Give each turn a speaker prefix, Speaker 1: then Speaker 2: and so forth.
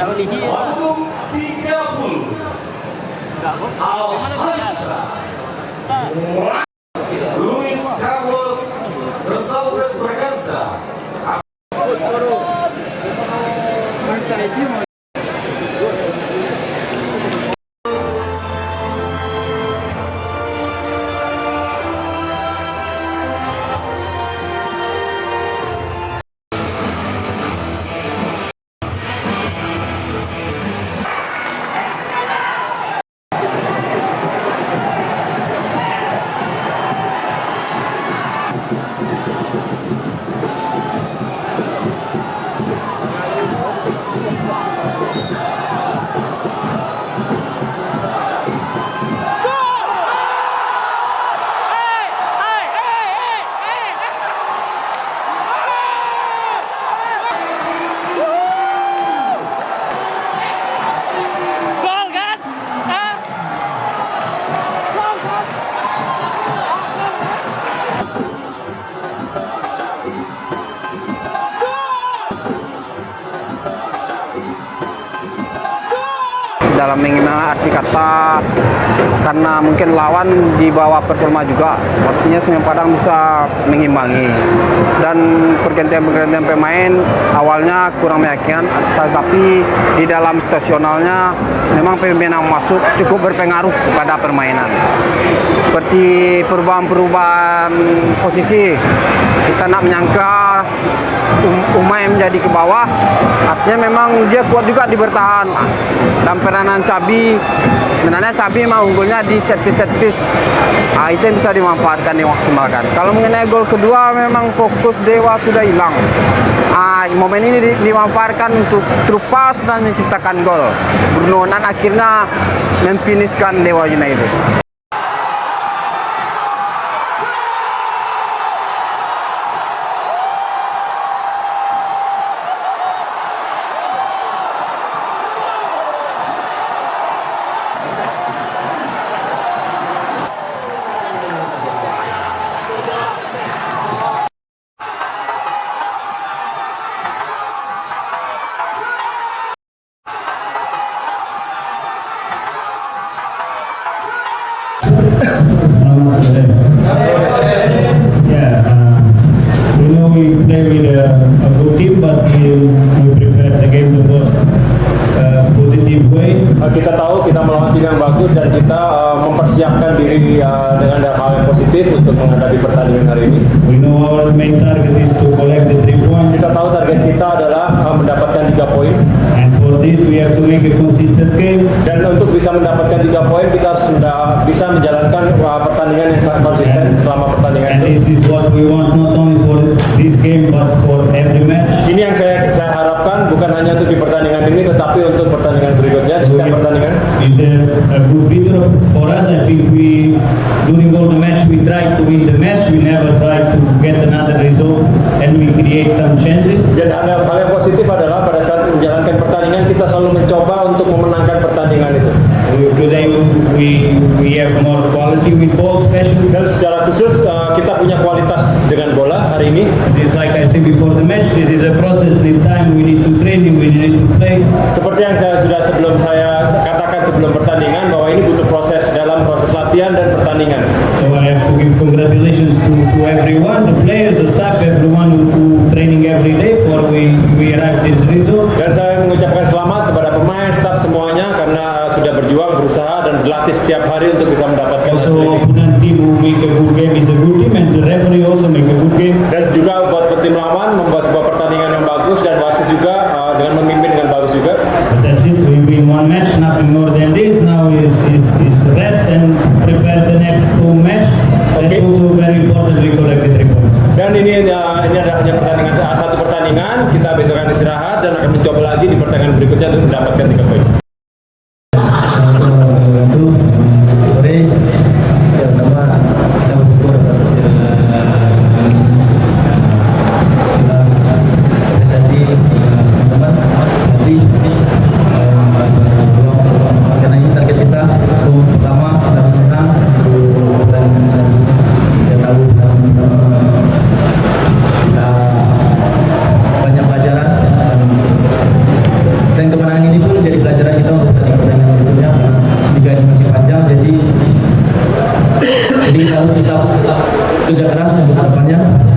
Speaker 1: Bandung 30 Al-Hasra Luis Carlos Gonçalves Bragança.
Speaker 2: Dalam mengenai arti kata, karena mungkin lawan di bawah performa juga, artinya Semen Padang bisa mengimbangi. Dan pergantian pemain awalnya kurang meyakinkan, tapi di dalam situasionalnya memang pemain yang masuk cukup berpengaruh kepada permainan. Seperti perubahan posisi, kita nak menyangka Umay menjadi ke bawah, artinya memang dia kuat juga di bertahan. Dan peranan Cabi, sebenarnya Cabi memang unggulnya di set piece. Itu yang bisa dimanfaatkan, dimaksimalkan. Kalau mengenai gol kedua, memang fokus Dewa sudah hilang. Momen ini dimanfaatkan untuk terpas dan menciptakan gol. Bruno Nan akhirnya memfinishkan Dewa United.
Speaker 3: Selamat sore. Yeah, we know we play with a good team, but we prepared the game the most positive way.
Speaker 4: Kita tahu kita melawan tim yang bagus dan kita mempersiapkan diri dengan hal yang positif untuk menghadapi pertandingan hari ini.
Speaker 3: We know our main target is to collect the 3 points.
Speaker 4: Kita tahu target kita adalah mendapatkan 3 poin.
Speaker 3: And for this we have to make a consistent game.
Speaker 4: Dan untuk bisa mendapatkan 3 poin kita harus bisa menjalankan pertandingan yang sangat konsisten selama pertandingan
Speaker 3: And
Speaker 4: itu.
Speaker 3: this is what we want not only for this game but for every match.
Speaker 4: Ini yang saya harapkan bukan hanya untuk di pertandingan ini tetapi untuk pertandingan berikutnya di setiap pertandingan.
Speaker 3: It's a good video for us. I think we during all the match we try to win the match. We never try to get another result and we create some chances.
Speaker 4: Dan hal yang positif adalah pada saat menjalankan pertandingan kita selalu mencoba untuk memenangkan pertandingan itu.
Speaker 3: Today we have more quality with ball, especially.
Speaker 4: Dan secara khusus kita punya kualitas dengan bola hari ini.
Speaker 3: This, like I said before the match, this is a process. Need time. We need to training. We need to play.
Speaker 4: Seperti yang saya katakan sebelum pertandingan bahwa ini butuh proses dalam proses latihan dan pertandingan.
Speaker 3: So I have to give congratulations to everyone, the players, the staff, everyone who training every day for we arrive this result.
Speaker 4: Dan saya mengucapkan selamat kepada pemain, staf semuanya karena sudah berjuang, berusaha dan berlatih setiap hari untuk bisa mendapatkan hasil
Speaker 3: Also,
Speaker 4: ini.
Speaker 3: opponent team who make a good game is a good team, and the referee also make a good game.
Speaker 4: Dan juga buat tim lawan membuat sebuah pertandingan yang bagus dan wasit juga dengan memimpin dengan bagus juga.
Speaker 3: But that's it. We win one match, nothing more than this. Now is rest and prepare the next home match. That's
Speaker 4: Okay.
Speaker 3: also very important. We collect the 3 points.
Speaker 4: Dan ini adalah hanya satu pertandingan. Kita besok akan istirahat dan akan mencoba lagi di pertandingan berikutnya untuk mendapatkan 3 poin.
Speaker 5: Sore, yang pertama kita bersyukur atas hasil kita apresiasi teman-teman nanti karena ini target kita untuk pertama kita harus menang dan kita tahu kita banyak pelajaran dan kemenangan ini kita harus tetap kerja keras untuk kedepannya.